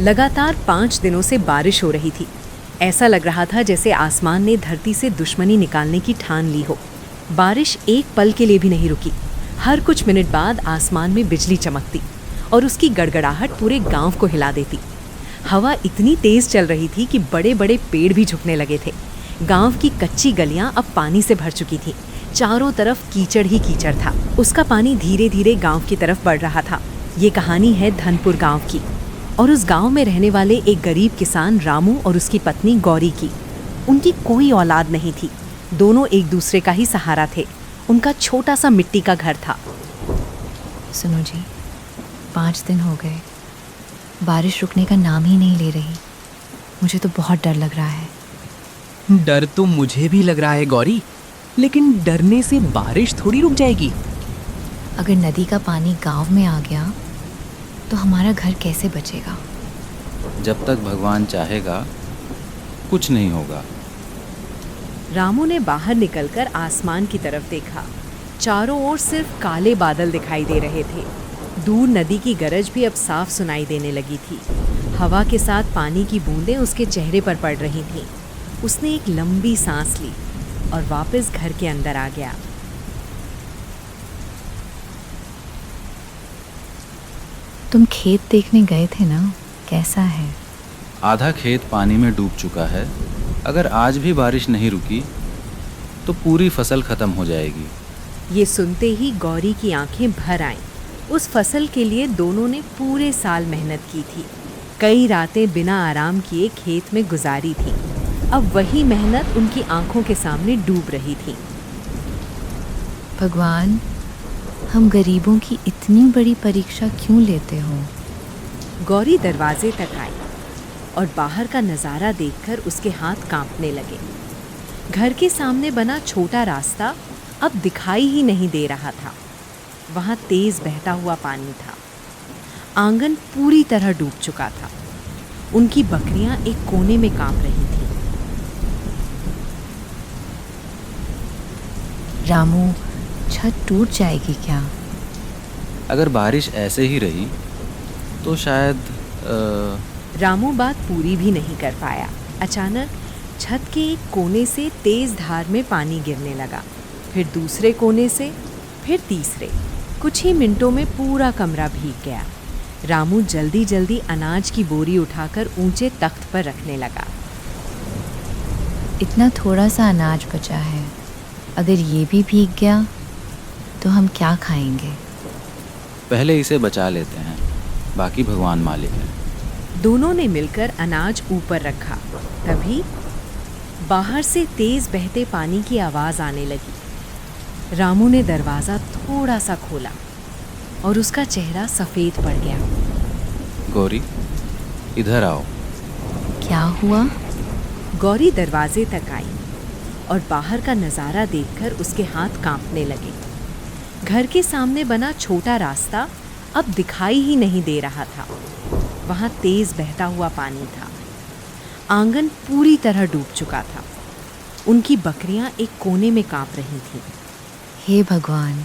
लगातार 5 दिनों से बारिश हो रही थी। ऐसा लग रहा था जैसे आसमान ने धरती से दुश्मनी निकालने की ठान ली हो। बारिश एक पल के लिए भी नहीं रुकी। हर कुछ मिनट बाद आसमान में बिजली चमकती और उसकी गड़गड़ाहट पूरे गांव को हिला देती। हवा इतनी तेज चल रही थी कि बड़े बड़े पेड़ भी झुकने लगे थे। गांव की कच्ची गलियां अब पानी से भर चुकी थीं। चारों तरफ कीचड़ ही कीचड़ था। उसका पानी धीरे धीरे गांव की तरफ बढ़ रहा था। ये कहानी है धनपुर गांव की और उस गांव में रहने वाले एक गरीब किसान रामू और उसकी पत्नी गौरी की। उनकी कोई औलाद नहीं थी। दोनों एक दूसरे का ही सहारा थे। उनका छोटा सा मिट्टी का घर था। सुनो जी, 5 दिन हो गए, बारिश रुकने का नाम ही नहीं ले रही। मुझे तो बहुत डर लग रहा है। डर तो मुझे भी लग रहा है गौरी, लेकिन डरने से बारिश थोड़ी रुक जाएगी। अगर नदी का पानी गांव में आ गया तो हमारा घर कैसे बचेगा? जब तक भगवान चाहेगा कुछ नहीं होगा। रामू ने बाहर निकलकर आसमान की तरफ देखा। चारों ओर सिर्फ काले बादल दिखाई दे रहे थे। दूर नदी की गरज भी अब साफ सुनाई देने लगी थी। हवा के साथ पानी की बूंदें उसके चेहरे पर पड़ रही थीं। उसने एक लंबी सांस ली और वापस घर के अंदर आ गया। तुम खेत देखने गए थे ना, कैसा है? आधा खेत पानी में डूब चुका है। अगर आज भी बारिश नहीं रुकी तो पूरी फसल खत्म हो जाएगी। ये सुनते ही गौरी की आंखें भर आईं। उस फसल के लिए दोनों ने पूरे साल मेहनत की थी। कई रातें बिना आराम किए खेत में गुजारी थी। अब वही मेहनत उनकी आंखों के सामने डूब रही थी। भगवान, हम गरीबों की इतनी बड़ी परीक्षा क्यों लेते हो? गौरी दरवाजे तक आई और बाहर का नज़ारा देखकर उसके हाथ कांपने लगे। घर के सामने बना छोटा रास्ता अब दिखाई ही नहीं दे रहा था। वहाँ तेज बहता हुआ पानी था। आंगन पूरी तरह डूब चुका था। उनकी बकरियां एक कोने में कांप रही थीं। रामू, छत टूट जाएगी क्या? अगर बारिश ऐसे ही रही तो शायद रामू बात पूरी भी नहीं कर पाया। अचानक छत के एक कोने से तेज धार में पानी गिरने लगा, फिर दूसरे कोने से, फिर तीसरे। कुछ ही मिनटों में पूरा कमरा भीग गया। रामू जल्दी जल्दी अनाज की बोरी उठाकर ऊंचे तख्त पर रखने लगा। इतना थोड़ा सा अनाज बचा है, अगर ये भी भीग गया तो हम क्या खाएंगे? पहले इसे बचा लेते हैं, बाकी भगवान मालिक है। दोनों ने मिलकर अनाज ऊपर रखा। तभी बाहर से तेज बहते पानी की आवाज़ आने लगी। रामू ने दरवाज़ा थोड़ा सा खोला और उसका चेहरा सफ़ेद पड़ गया। गौरी, इधर आओ। क्या हुआ? गौरी दरवाजे तक आई और बाहर का नज़ारा देखकर उसके हाथ कांपने लगे। घर के सामने बना छोटा रास्ता अब दिखाई ही नहीं दे रहा था। वहाँ तेज बहता हुआ पानी था। आंगन पूरी तरह डूब चुका था। उनकी बकरियां एक कोने में कांप रही थीं। हे भगवान,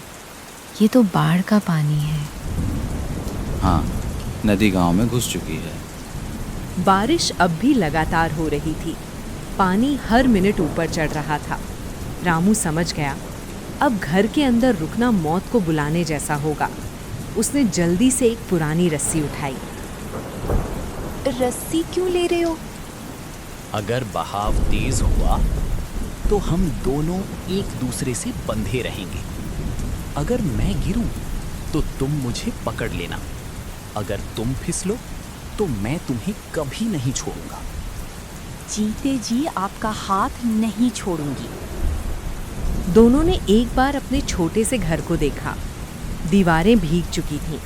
ये तो बाढ़ का पानी है। हाँ, नदी गांव में घुस चुकी है। बारिश अब भी लगातार हो रही थी। पानी हर मिनट ऊपर चढ़ रहा था। रामू समझ गया, अब घर के अंदर रुकना मौत को बुलाने जैसा होगा। उसने जल्दी से एक पुरानी रस्सी उठाई। रस्सी क्यों ले रहे हो? अगर बहाव तेज हुआ तो हम दोनों एक दूसरे से बंधे रहेंगे। अगर मैं गिरूं तो तुम मुझे पकड़ लेना। अगर तुम फिसलो तो मैं तुम्हें कभी नहीं छोड़ूंगा। जीते जी आपका हाथ नहीं छोड़ूंगी। दोनों ने एक बार अपने छोटे से घर को देखा। दीवारें भीग चुकी थीं।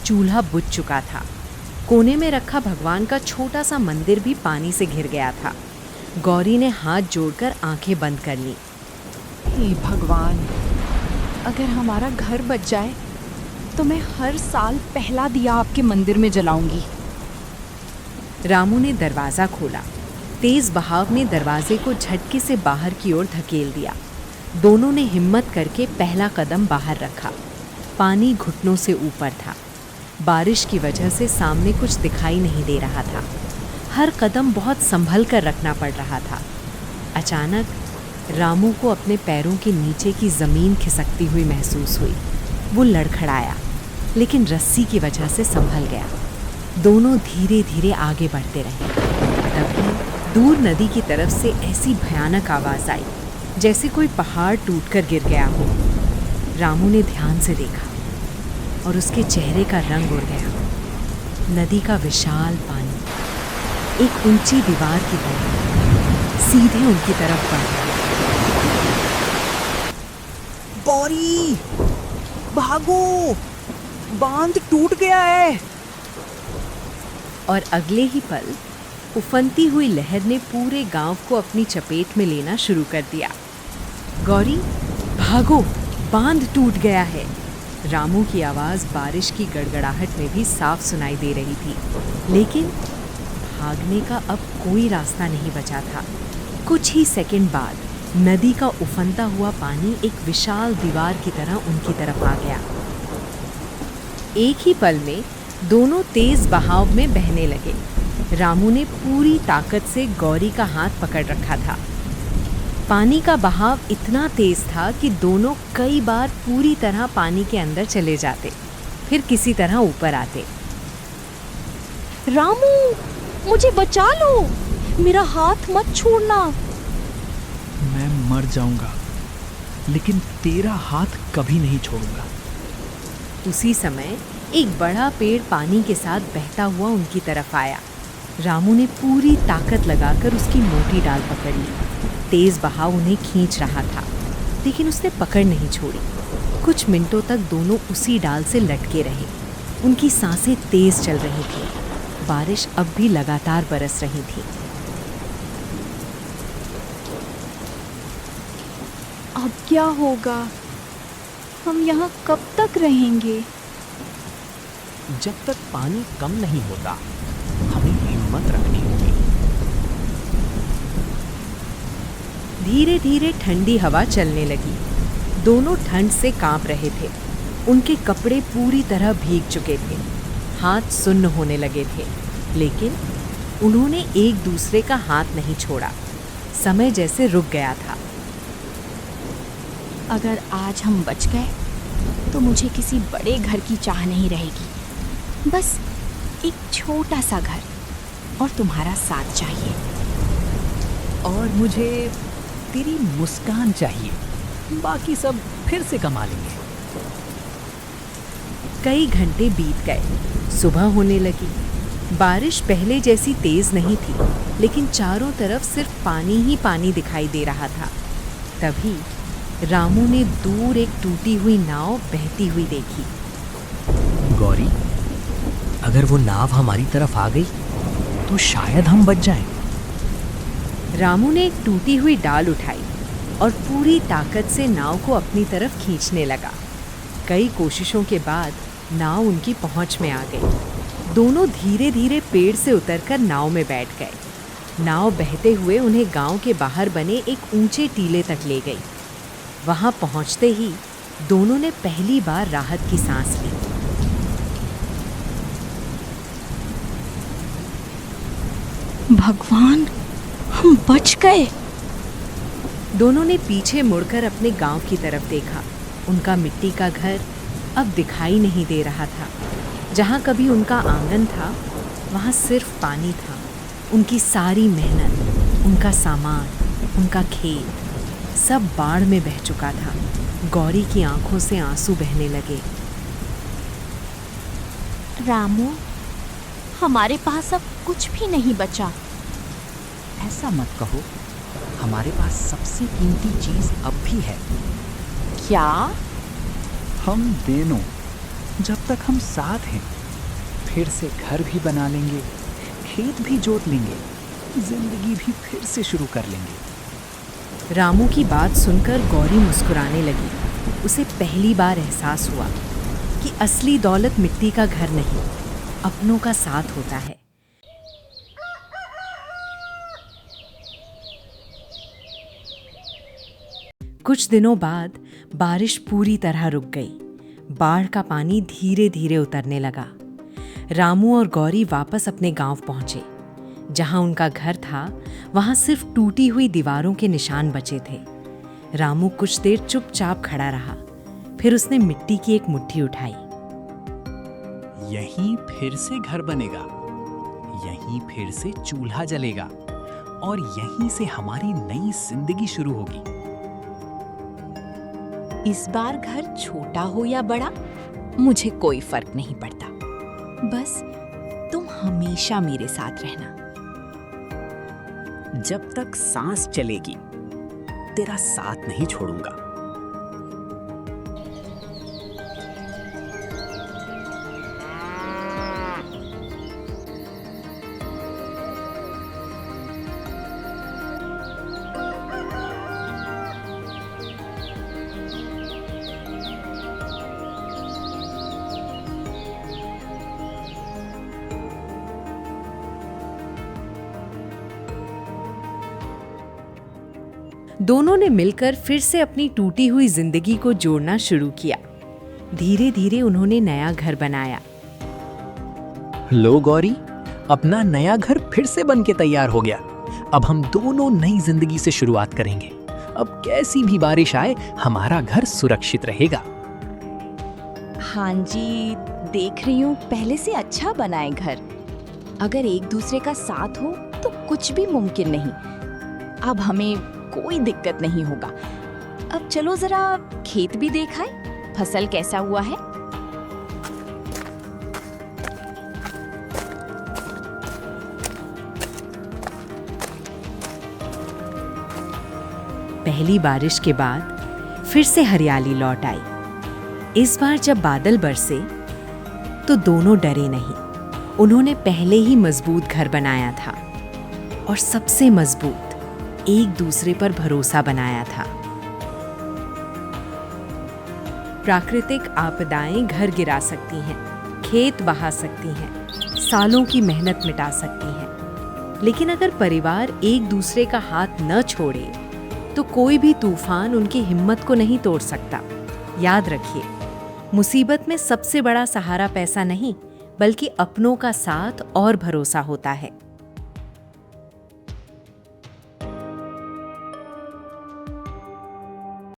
चूल्हा बुझ चुका था। कोने में रखा भगवान का छोटा सा मंदिर भी पानी से घिर गया था। गौरी ने हाथ जोड़कर आंखें बंद कर लीं। हे भगवान, अगर हमारा घर बच जाए तो मैं हर साल पहला दिया आपके मंदिर में जलाऊंगी। रामू ने दरवाज़ा खोला। तेज बहाव ने दरवाजे को झटके से बाहर की ओर धकेल दिया। दोनों ने हिम्मत करके पहला कदम बाहर रखा। पानी घुटनों से ऊपर था। बारिश की वजह से सामने कुछ दिखाई नहीं दे रहा था। हर कदम बहुत संभल कर रखना पड़ रहा था। अचानक रामू को अपने पैरों के नीचे की ज़मीन खिसकती हुई महसूस हुई। वो लड़खड़ाया, लेकिन रस्सी की वजह से संभल गया। दोनों धीरे धीरे आगे बढ़ते रहे। तभी दूर नदी की तरफ से ऐसी भयानक आवाज़ आई जैसे कोई पहाड़ टूटकर गिर गया हो। रामू ने ध्यान से देखा और उसके चेहरे का रंग उड़ गया। नदी का विशाल पानी एक ऊंची दीवार की तरह सीधे उनकी तरफ बढ़ रहा। गौरी, भागो, बांध टूट गया है। और अगले ही पल उफनती हुई लहर ने पूरे गांव को अपनी चपेट में लेना शुरू कर दिया। गौरी, भागो, बांध टूट गया है। रामू की आवाज़ बारिश की गड़गड़ाहट में भी साफ सुनाई दे रही थी, लेकिन भागने का अब कोई रास्ता नहीं बचा था। कुछ ही सेकंड बाद नदी का उफनता हुआ पानी एक विशाल दीवार की तरह उनकी तरफ आ गया। एक ही पल में दोनों तेज बहाव में बहने लगे। रामू ने पूरी ताकत से गौरी का हाथ पकड़ रखा था। पानी का बहाव इतना तेज था कि दोनों कई बार पूरी तरह पानी के अंदर चले जाते, फिर किसी तरह ऊपर आते। रामू, मुझे बचा लो, मेरा हाथ मत छोड़ना। मैं मर जाऊंगा, लेकिन तेरा हाथ कभी नहीं छोड़ूंगा। उसी समय एक बड़ा पेड़ पानी के साथ बहता हुआ उनकी तरफ आया। रामू ने पूरी ताकत लगाकर उसकी मोटी डाल पकड़ ली। तेज बहाव उन्हें खींच रहा था, लेकिन उसने पकड़ नहीं छोड़ी। कुछ मिनटों तक दोनों उसी डाल से लटके रहे। उनकी सांसें तेज चल रही थी। बारिश अब भी लगातार बरस रही थी। अब क्या होगा? हम यहाँ कब तक रहेंगे? जब तक पानी कम नहीं होता, हमें हिम्मत रखनी होगी। धीरे धीरे ठंडी हवा चलने लगी। दोनों ठंड से कांप रहे थे। उनके कपड़े पूरी तरह भीग चुके थे। हाथ सुन्न होने लगे थे, लेकिन उन्होंने एक दूसरे का हाथ नहीं छोड़ा। समय जैसे रुक गया था। अगर आज हम बच गए तो मुझे किसी बड़े घर की चाह नहीं रहेगी। बस एक छोटा सा घर और तुम्हारा साथ चाहिए। और मुझे तेरी मुस्कान चाहिए, बाकी सब फिर से कमा लेंगे। कई घंटे बीत गए। सुबह होने लगी। बारिश पहले जैसी तेज नहीं थी, लेकिन चारों तरफ सिर्फ पानी ही पानी दिखाई दे रहा था। तभी रामू ने दूर एक टूटी हुई नाव बहती हुई देखी। गौरी, अगर वो नाव हमारी तरफ आ गई तो शायद हम बच जाएं। रामू ने एक टूटी हुई डाल उठाई और पूरी ताकत से नाव को अपनी तरफ खींचने लगा। कई कोशिशों के बाद नाव उनकी पहुंच में आ गई। दोनों धीरे धीरे पेड़ से उतरकर नाव में बैठ गए। नाव बहते हुए उन्हें गांव के बाहर बने एक ऊंचे टीले तक ले गई। वहां पहुंचते ही दोनों ने पहली बार राहत की सांस ली। भगवान, हम बच गए। दोनों ने पीछे मुड़कर अपने गांव की तरफ देखा। उनका मिट्टी का घर अब दिखाई नहीं दे रहा था। जहां कभी उनका आंगन था, वहां सिर्फ पानी था। उनकी सारी मेहनत, उनका सामान, उनका खेत सब बाढ़ में बह चुका था। गौरी की आंखों से आंसू बहने लगे। रामू, हमारे पास अब कुछ भी नहीं बचा। ऐसा मत कहो, हमारे पास सबसे कीमती चीज अब भी है। क्या? हम दोनों जब तक हम साथ हैं, फिर से घर भी बना लेंगे, खेत भी जोत लेंगे, जिंदगी भी फिर से शुरू कर लेंगे। रामू की बात सुनकर गौरी मुस्कुराने लगी। उसे पहली बार एहसास हुआ कि असली दौलत मिट्टी का घर नहीं, अपनों का साथ होता है। कुछ दिनों बाद बारिश पूरी तरह रुक गई। बाढ़ का पानी धीरे धीरे उतरने लगा। रामू और गौरी वापस अपने गांव पहुंचे। जहां उनका घर था वहां सिर्फ टूटी हुई दीवारों के निशान बचे थे। रामू कुछ देर चुपचाप खड़ा रहा, फिर उसने मिट्टी की एक मुट्ठी उठाई। यहीं फिर से घर बनेगा, यहीं फिर से चूल्हा जलेगा और यहीं से हमारी नई जिंदगी शुरू होगी। इस बार घर छोटा हो या बड़ा, मुझे कोई फर्क नहीं पड़ता। बस तुम हमेशा मेरे साथ रहना। जब तक सांस चलेगी तेरा साथ नहीं छोड़ूंगा। दोनों ने मिलकर फिर से अपनी टूटी हुई जिंदगी को जोड़ना शुरू किया। धीरे धीरे उन्होंने नया घर बनाया। लो गौरी, अपना नया घर फिर से बन के तैयार हो गया। अब हम दोनों नई जिंदगी से शुरुआत करेंगे। अब कैसी भी बारिश आए हमारा घर सुरक्षित रहेगा। हाँ जी, देख रही हूँ पहले से अच्छा बना है घर। अगर एक दूसरे का साथ हो तो कुछ भी मुमकिन नहीं। अब हमें कोई दिक्कत नहीं होगा। अब चलो जरा खेत भी देखाएं, फसल कैसा हुआ है। पहली बारिश के बाद फिर से हरियाली लौट आई। इस बार जब बादल बरसे तो दोनों डरे नहीं। उन्होंने पहले ही मजबूत घर बनाया था और सबसे मजबूत एक दूसरे पर भरोसा बनाया था। प्राकृतिक आपदाएं घर गिरा सकती हैं, खेत बहा सकती हैं, सालों की मेहनत मिटा सकती हैं, लेकिन अगर परिवार एक दूसरे का हाथ न छोड़े तो कोई भी तूफान उनकी हिम्मत को नहीं तोड़ सकता। याद रखिए, मुसीबत में सबसे बड़ा सहारा पैसा नहीं, बल्कि अपनों का साथ और भरोसा होता है।